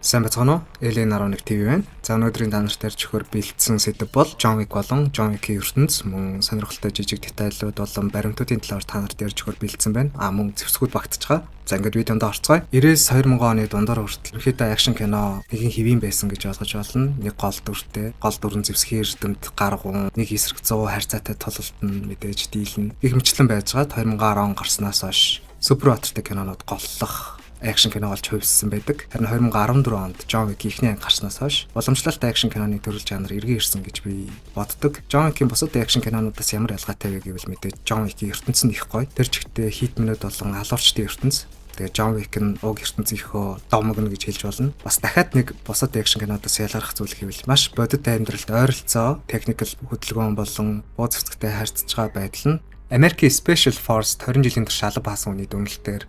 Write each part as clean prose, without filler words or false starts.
Сайн бацгаана уу? Элен 11 TV байна. За өнөөдрийн данарт тарьж өгөхөөр бэлдсэн сэдэв бол John Wick болон John Wick-ийн ертөнц мөн сонирхолтой жижиг детайлууд болон баримтуудын талаар та нарт ярьж өгөхөөр бэлдсэн байна. Мөн зэвсгүүд багтаж байгаа. За ингээд видеонд орцгоё. 90-2000 оны дундаар хүртэл ерөөхдөө акшн кино нэгэн хэвийн байсан гэж ойлгож байна. Нэг гол дүртэй, гол дүрэн зэвсгийн эрдэмт гаргуун, нэг эсрэг 100 хайрцаатай тулалт нь мэдээж дийлэн. Их мэтлэн байж байгаа 2010 он гарснаас хойш супер баттай кинонууд голлох акшн кино болж хувьссан байдаг. Харин 2014 онд John Wick ихний анги гарснаас хойш уламжлалт акшн киноны төрөл жанр эргэн ирсэн гэж би боддог. John Wick-ийн бусад акшн кинонуудаас ямар ялгаатай вэ гэвэл мэдээж John Wick-ийн ертөнц нь их гоё. Тэр чигтээ хитмнүүд болон алуурчдын ертөнц. Тэгээ John Wick нь уг ертөнцийнхөө домогно гэж хэлж болно. Бас дахиад нэг бусад акшн кинодоос ялгарх зүйл гэвэл маш бодит амьдралд ойролцоо, техникэл хөдөлгөөн болон буу цэцэгтэй харьцаж байгаа байдал нь Америкийн Special Force 20 жилийн турш алба хаасан үний дүнэлтээр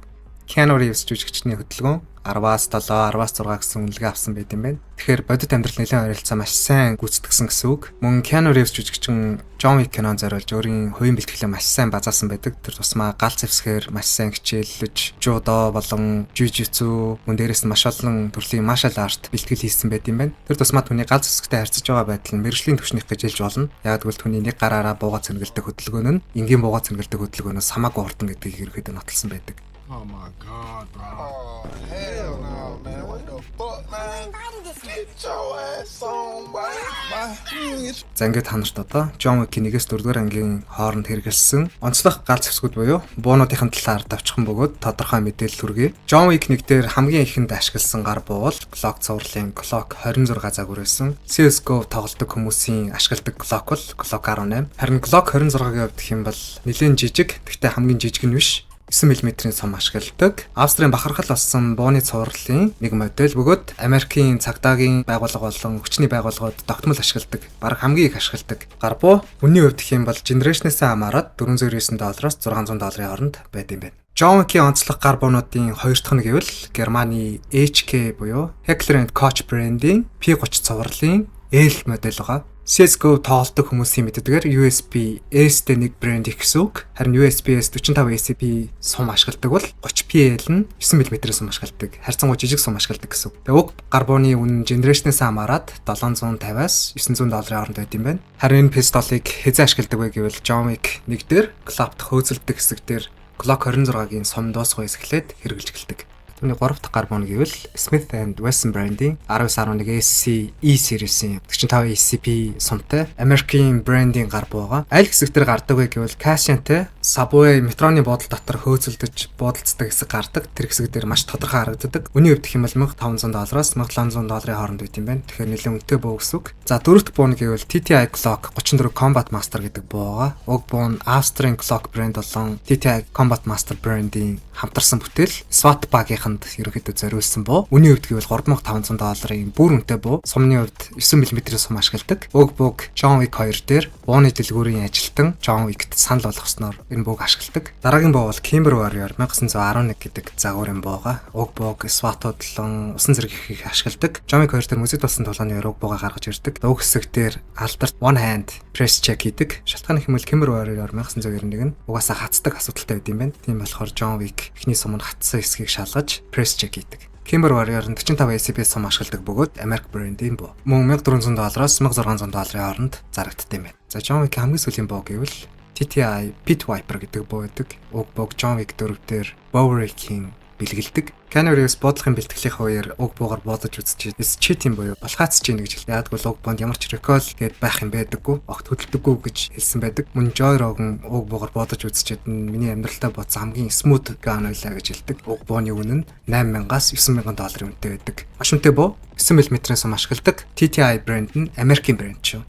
Keanu Reeves жүжигчдийн хөдөлгөөн 10-аас 7, 10-аас 6 гэсэн үнэлгээ авсан байт юм байна. Тэгэхээр бодит амьдрал нэлээд ойролцоо маш сайн гүйцэтгсэн гэсэн үг. Мөн Keanu Reeves жүжигчин John Wick кинон зориулж өөрийн хувийн бэлтгэлээ маш сайн базаасан байдаг. Тэр тусмаа гал зэвсгээр маш сайн хичээллэж, жудо болон жижитсу мөн дээрээс нь маш олон төрлийн martial art бэлтгэл хийсэн байт юм байна. Тэр тусмаа түүний гал зэвсэгтэй харьцаж байгаа байдал нь мэргэжлийн түвшнийх гэж хэлж болно. Яг тэгвэл түүний нэг гараараа бууга цэнгэлдэг хөдөлгөөн нь энгийн бууга цэнгэлдэг хөдөлгөөнөөс хамаагүй хурдан гэдгийг ерөөхдөө нотолсон байдаг. Oh my god, bro. Oh, hell no, man. What the fuck, man? Get your ass on, boy. За ингээд та нарт одоо John Wick-ийн 1-4 дугаар ангийн хооронд хэрэгэлсэн онцлог гал зэвсгүүд буюу буунуудын талаар давчхан бөгөөд тодорхой мэдээлэл хүргэе. John Wick 1 дээр хамгийн ихэнд ашигласан гар буу бол Glock цувралын Glock 26 загварбайсан. CS:GO тоглодог хүмүүсийн ашигладаг Glock бол Glock 18. Харин Glock 26-гийн хувьд гэх юм бол нэлээд жижиг, гэхдээ хамгийн жижиг нь биш. 9 мм-ийн сум ашигладаг. Австрийн бахархал болсон бууны цувралын нэг модель бөгөөд Америкийн цагдаагийн байгууллага болон хүчний байгууллагууд тогтмол ашигладаг. Бараг хамгийн их ашигладаг. Гар буу үнийн хувьд гэх юм бол Generation-ээс хамаарат $499-аас $600 хооронд байд юм байна. John Wick-ийн онцлог гар буунуудын хоёр дахь нь гэвэл Германы HK буюу Heckler & Koch брендийн P30 цувралын L модель байгаа. CS:GO тоглодог хүмүүсийн мэддгээр USB S-тэй нэг брэнд их гэсэн үг. Харин USB S45 ACP сум ашигладаг бол 30PL нь 9 мм сум ашигладаг. Харьцангуй жижиг сум ашигладаг гэсэн үг. Тэгээ уг гар бууны үнэ Generation-ээс хамаарат $750-аас $900 хооронд байд юм байна. Харин энэ пистолыг хэзээ ашигладаг вэ гэвэл John Wick 1 дээр клапт хөөцөлдөг хэсэг дээр Glock 26-гийн сум дуусгахаас эхлээд хэрэгжилж эхэлдэг. Түүний 3 дахь гар буун гэвэл Smith & Wesson брендийн 1911 SC E series-ийн 45 ACP сумтай American брендийн гар буу байгаа. Аль хэсэг дээр гардаг вэ гэвэл Casio-тэй Subway метроны буудлын дотор хөөцөлдөж буудалцдаг хэсэг гардаг. Тэр хэсэг дээр маш тодорхой харагддаг. Үнийн хувьд гэх юм бол $1,500-аас $1,700 хооронд байт юм байна. Тэгэхээр нэлээд үнэтэй буу гэсэн үг. За дөрөв дахь буу нь гэвэл TTI Glock 34 Combat Master гэдэг буу байгаа. Уг буу нь Austrian Glock брэнд болон TTI Combat Master брендийн хамтарсан бүтээл. SWAT багийнх ерөнхийдөө зориулсан буу. Үнийн хувьд гэвэл $3,500-ийн бүр үнэтэй буу. Сумны хувьд 9 мм сум ашигладаг. Уг бууг John Wick 2 дээр бууны дэлгүүрийн ажилтан John Wick-т санал болгосноор энэ бууг ашигладаг. Дараагийн буу бол Kimber Warrior 1911 гэдэг загварын бууга. Уг бууг SWAT-уудлан усан зэрэг их ашигладаг. John Wick 2 дээр мөсөд болсон тоглооны уг бууга гаргаж ирдэг. Уг хэсэг дээр алдарт one hand press check хийдэг. Шалтгаан их юм бол Kimber Warrior 1991 нь угаасаа хацдаг асуудалтай байд юм байна. Тийм болохоор John Wick эхний сум нь хатсан хэсгийг шалгаж press check хийдэг. Kimber Warrior 45 ACP сум ашигладаг бөгөөд American брендийн буу. Мөн $1,400-аас $1,600 хооронд зарагддаг юм байна. За John Wick хамгийн сүүлийн буу гэвэл TTI Pit Viper гэдэг буу байдаг. Уг бууг John Wick 4 дээр Bowery-ийн бэлгэлдэг. Keanu Reeves бодлогын бэлтгэлийн хувьд уг буугаар бодож үзчихээ. Cheat юм буюу балхаац чинь гэж хэлдэг. Ягдгүй уг бонд ямар ч recall гээд байх юм байдаггүй. Огт хөдөлдөггүй гэж хэлсэн байдаг. Мөн Joy Rogan уг буугаар бодож үзчихэд миний амьдралтаа бодсон хамгийн smooth gun байлаа гэж хэлдэг. Уг бууны үнэ нь $8,000-аас $9,000 үнэтэй байдаг. Маш үнэтэй буу. 9 мм-ээс сум ашигладаг. TTI брэнд нь American брэнд шүү.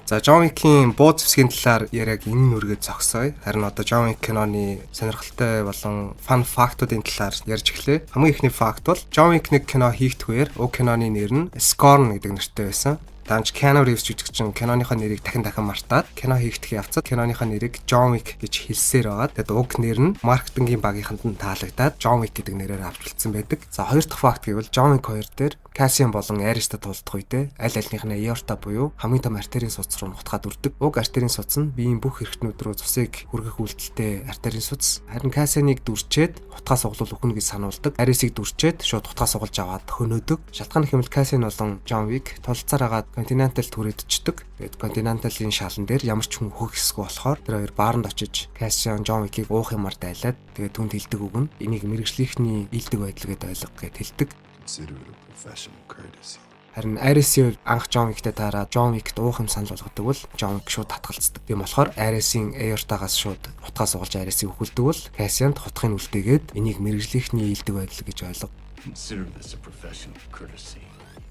За John Wick-ийн буу зэвсгийн талаар яриаг энэ нүргээ зогсооё. Харин одоо John Wick киноны сонирхолтой болон fun fact-уудын талаар ярьж эхлэе. Хамгийн ихний факт бол John Wick 1 кино хийгдэхүүр уг киноны нэр нь Scorn гэдэг нэртэй байсан. Данч Keanu Reeves жүжигчин киноныхоо нэрийг дахин мартаад кино хийгдэх явцад киноныхоо нэрийг John Wick гэж хэлсээр байгаа. Тэгэд уг нэр нь маркетингийн багийнханд нь таалагдаад John Wick гэдэг нэрээр авч үлдсэн байдаг. За хоёр дахь факт гэвэл John Wick 2 дээр Cassian болон Ares-тай тулдах үедээ аль альнийх нь aorta буюу хамгийн том артерийн судас руу нутгаад үрдэг. Уг артерийн судас нь биеийн бүх эрхтнүүд рүү цусыг хүргэх үйлдэлтэй артерийн судас. Харин Cassian-ыг дүрчээд утгаас углуул өгнө гэж сануулдаг. Ares-ыг дүрчээд шууд утгаас угалж аваад хөнөөдөг. Шалтгаан хэмэл Cassian болон John Wick тулцаар агаад Continental түрээдчдэг. Тэгээд Continental-ийн шалан дээр ямар ч хүн хөх хэсгүй болохоор тэр хоёр бааранд очиж Cassian John Wick-ийг уух юмар дайлаад тэгээд түнд хэлдэг үг нь энийг мэрэгжлийнхний ийдэг байдал гэдээ ойлго гэж хэлдэг. Харин Ares-ийн анх John Wick-тэй таараад John Wick-т уух юм санал болгодог бол John Wick шууд татгалцдаг. Тийм болохоор Ares-ийн aortagаас шууд утгаас угалж Ares-ийг өгүүлдэг бол Cassian-д хутгыг үлдээгээд энийг мэрэгжлийнхний ийдэг байдал гэж ойлго.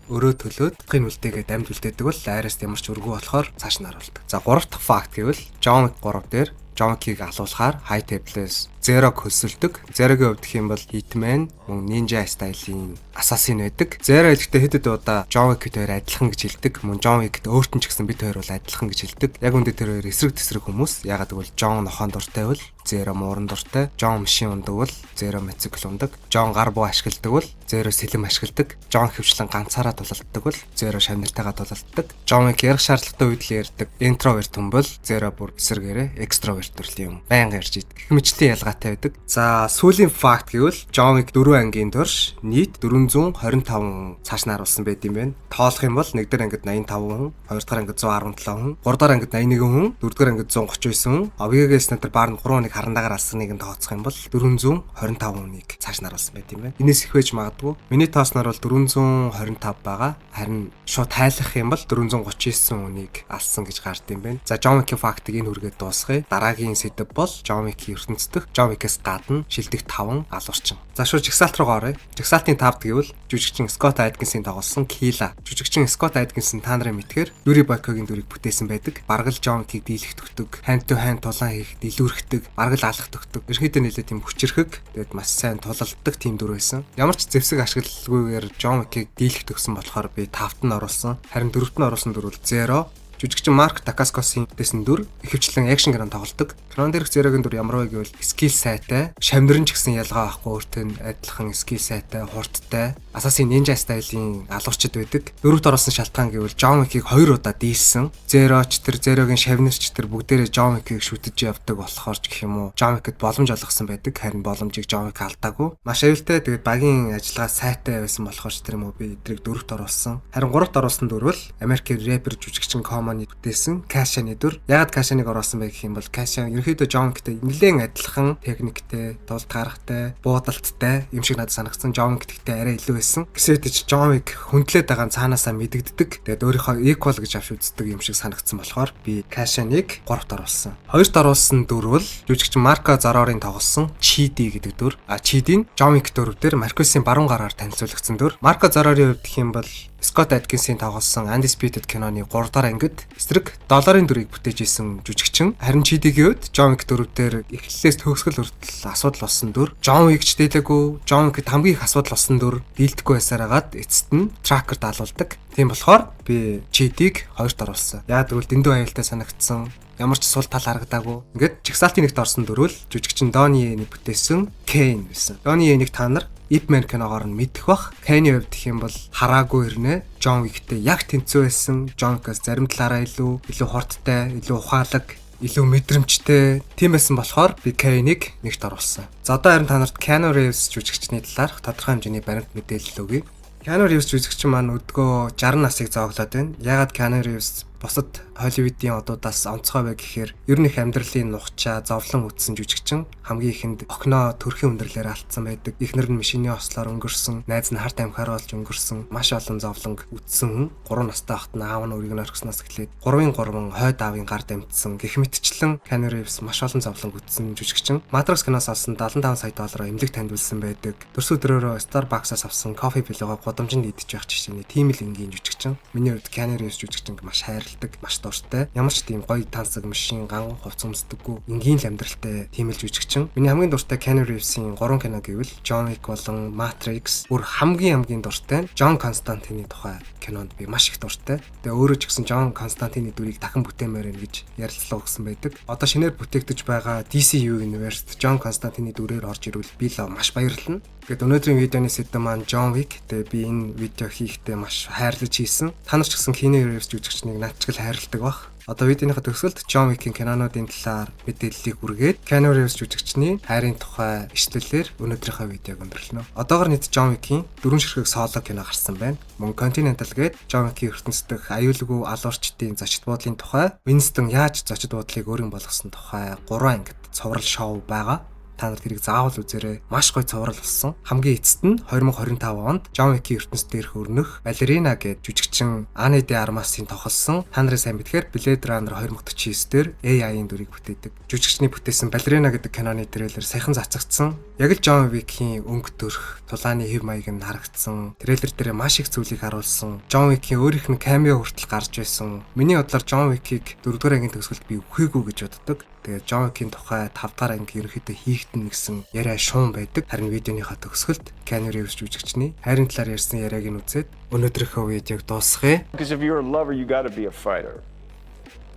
Өөрөө төлөөд хутгыг үлдээгээд амьд үлдээдэг бол Ares-д ямар ч өргөө болохоор цааш нь харуулдаг. За 3 дахь факт гэвэл John Wick 3 дээр John Wick-ийг алуулахаар High Table-с Zero-г хөсөлдөг. Zero-гийн хувьд гэх юм бол Hitman, мөн Ninja стилийн assassin байдаг. Zero хэлэхдээ хэд хэд удаа John Wick-тэй адилхан гэж хэлдэг. Мөн John Wick-тэй өөртөө ч гэсэн бид хоёр бол адилхан гэж хэлдэг. Яг үндэ тэр хоёр эсрэг тэсрэг хүмүүс. Ягаад гэвэл John нохоон дуртай бол Zero мууран дуртай. John машин ундаг бол Zero мотоцикл ундаг. John гар буу ашигладаг бол Zero сэлэм ашигладаг. John хөвчлэн ганцаараа тулалддаг бол Zero шавнартайгаа тулалддаг. John Wick ярих шаардлагатай үед л ярьдаг. Introvert хүн бол Zero бүр эсрэгээрээ extrovert төрлийн юм. Байнга ярьж идэг. Гэх мэтчлийн ялгаатай байдаг. За сүүлийн факт гэвэл John Wick 4 ангийн турш нийт 425 цааш нь харуулсан байт юм байна. Тоолох юм бол 1 дээр ангид 85 хүн, 2 дахь ангид 117 хүн, 3 дахь ангид 81 хүн, 4 дахь ангид 139 хүн. Обигагийн снайпер баарнд 3 хүнийг харандагаар алсаныг нь тооцох юм бол 425 хүнийг цааш нь харуулсан байт юм байна. Энэс их байж магадгүй. Миний тоосноор бол 425 байгаа. Харин шууд тайлах юм бол 439 хүнийг алсан гэж гард юм байна. За John Wick-ийн фактыг энэ хүргээд дуусгая. Дараагийн сэдэв бол John Wick-ийн ертөнцийн John Wick-ээс гадна шилдэг 5 алуурчин. За шууд жигсаалт руу оръё. Жигсаалтын 5 гэвэл жүжигчин Scott Adkins-ийн тоглосон Killa. Жүжигчин Scott Adkins-ын та нарын мэдхээр Yuri Boyka-гийн дүрийг бүтээсэн байдаг. Баргал John Wick-ийг дийлэх төгтөг, hand to hand тулаан хийхэд илүүрхдэг, баргал алах төгтөг. Ерхийдөө нэлээд тийм хүчрхэг, тэгээд маш сайн тулалддаг тийм дүр байсан. Ямар ч зэвсэг ашиглалгүйгээр John Wick-ийг дийлэх төгсөн болохоор би 5-т нь оруулсан. Харин 4-т нь оруулсан дүр бол Zero. Жүжигчин Марк Дакаскосын дэсэн дүр ихэвчлэн экшн гранд тоглодог. Кинон дээрх Zero-гийн дүр ямар вэ гэвэл скил сайтай, шамдрын ч гэсэн ялгаа авахгүй өөртөө адилхан скил сайтай, хурдтай, Assassin Ninja стилийн алуурчд байдаг. 4-т оруулсан шалтгаан гэвэл John Wick-ийг 2 удаа дийлсэн. Zero-ч тэр Zero-гийн шавнарч тэр бүгдээрээ John Wick-ийг шүтэж явдаг болохоор ч гэх юм уу John Wick-д боломж олгосон байдаг. Харин боломжийг John Wick алдаагүй. Маш аюултай. Тэгээд багийн ажиллагаа сайтай байсан болохоор ч тэр юм уу би эдрийг 4-т оруулсан. Харин 3-т оруулсан дүр бол Америкийн рэпер жүжигчин Common-ы бүтээсэн Cassian-ы дүр. Ягаад Cassian-ыг оруулсан бэ гэх юм бол Cassian ерөнхийдөө John Wick-тэй нэлээд адилхан техниктэй, тулд гарахтай, буудалттай юм шиг надад санагдсан. John Wick-тэй арай илүү байсан. Гэсэд ч John Wick хүндлээд байгаа цаанаасаа мэдэгддэг. Тэгээд өөрийнхөө equal гэж авч үздэг юм шиг санагдсан болохоор би Cassian-ыг 3-т оруулсан. 2-т оруулсан дүр бол жүжигчин Marco Zaror-ын тоглосон Chidi гэдэг дүр. Chidi нь John Wick дүрээр Marcus-ийн баруун гараар танилцуулагдсан дүр. Marco Zaror-ийн хувьд гэх юм бол Scott Adkins-ийн тоглосон Undisputed киноны 3 дахь ангид эсрэг $-ын дүрийг бүтээж исэн жүжигчин. Харин Chidi-гийн хувьд John Wick дүрээр эхлэлээс төгсгөл хүртэл асуудал болсон дүр. John Wick ч дээлээгүй, John Wick-д хамгийн их асуудал болсон дүр дийлдэхгүй байсараагаад эцэст нь tracker даалуулдаг. Тийм болохоор би Chidi-г 2-т оруулсан. Яг тэгвэл дэндүү аюултай санагдсан. Ямар ч сул тал харагдаагүй. Ингээд жигсаалтын нэгт орсон дүр бол жүжигчин Donnie Yen-ийг бүтээсэн Kane байсан. Donnie Yen-ийг та нар Ip Man киногоор нь мэдэх бах. Kane-ийн хувьд гэх юм бол хараагүй ирнэ. John Wick-тэй яг тэнцүү байсан. John Wick-аас зарим талаараа илүү хурдтай, илүү ухаалаг, илүү мэдрэмжтэй. Тийм байсан болохоор би Kane-ийг нэгт оруулсан. За одоо харин та нарт Keanu Reeves жүжигчний талаарх тодорхой хэмжээний баримт мэдээлэл өгье. Keanu Reeves жүжигчин маань өдгөө 60 насыг зооглоод байна. Ягаад Keanu Reeves бусад Холливуудын одуудаас онцгой бай гэхээр ер нь их амьдралын нухчаа зовлон үтсэн жүжигчин хамгийн ихэнд окно төрхийн өндөрлөөр алдсан байдаг. Эхнэр нь машины ослоор өнгөрсөн, найз нь харт амхаар болж өнгөрсөн, маш олон зовлон үтсэн хүн 3 настай хат нь аав нь үрийг нь орхисноос эхлээд 3-3 хойд аавын гар дамжсан. Гэх мэтчлэн Keanu Reeves маш олон зовлон үтсэн жүжигчин. Matrix киноос олсон $75 сая эмнэлэг таньдуулсан байдаг. Дөрс өдрөөрөө Starbucks-аас авсан кофе билугаа гудамжинд идэж явах жишээний тийм л энгийн жүжигчин. Миний хувьд Keanu Reeves жүжигчин маш хайрлаа. хэрэгэлдэг маш дуртай. Ямар ч тийм гоё тансаг машин ганган хувц өмсдөггүй энгийн л амьдралтай тийм л жүжигчин. Миний хамгийн дуртай Keanu Reeves-ийн 3 кино гэвэл John Wick болон Matrix. Бүр хамгийн дуртай нь John Constantine-ийн тухай кинонд би маш их дуртай. Тэгээ өөрөө ч гэсэн John Constantine-ийн дүрийг дахин бүтээмээр байна гэж ярилцлага өгсөн байдаг. Одоо шинээр бүтээгдэж байгаа DCU Universe John Constantine-ийн дүрээр орж ирвэл би л маш баярлалаа. Тэгэд өнөөдрийн видеоны сэдэв маань John Wick. Тэгээ би энэ видео хийхдээ маш хайрлаж хийсэн. Та нар ч гэсэн Keanu Reeves жүжигчнийг над ч л хайрладаг бах. Одоо видеоныхаа төгсгөлд John Wick-ийн кинонуудын талаар мэдээллийг хүргээд Keanu Reeves жүжигчний хайрын тухай ишлэлээр өнөөдрийнхөө видеог өндөрлөнө. Одоогор нийт John Wick-ийн 4 ширхэг соло кино гарсан байна. Мөн Continental гээд John Wick-ийн ертөнцийн дэх аюулгүй алуурчдын зочид буудлын тухай, Winston яаж зочид буудлыг өөрийн болгосон тухай 3 ангид цуврал шоу байгаа. Та нар тэрийг заавал үзээрэй. Маш гоё цуврал болсон. Хамгийн эцэст нь 2025 онд John Wick-ийн ертөнцид дээрх өрнөх Ballerina гээд жүжигчин Ana de Armas-ийн тоглосон. Та нарын сайн мэдхээр Blade Runner 2049 дээр AI-ийн дүрийг бүтээдэг. Жүжигчний бүтээсэн Ballerina гэдэг киноны трейлер саяхан цацагдсан. Яг л John Wick-ийн өнгө төрх, тулааны хэв маяг нь харагдсан. Трейлер дээр маш их зүйлийг харуулсан. John Wick-ийн өөрийнх нь камео хүртэл гарч байсан. Миний бодлоор John Wick-ийг 4-р ангийн төгсгөлд би үхээгүй гэж боддог. Тэгээ John Wick-ийн тухай 5-р анги ерөнхийдөө хийгдэн гэсэн яриа шуун байдаг. Харин видеоныхаа төгсгөлд Keanu Reeves жүжигчний хайрын талаар ярьсан яриаг нь үзээд өнөөдрийнхөө видеог дуусгая. Because if you're a lover, you got to be a fighter.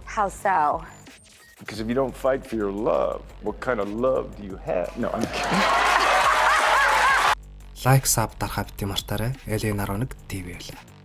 How so? Because if you don't fight for your love, what kind of love do you have? No, I'm kidding. Лайк, саб дарахаа бити мартаарай. Элен 11 TV байлаа.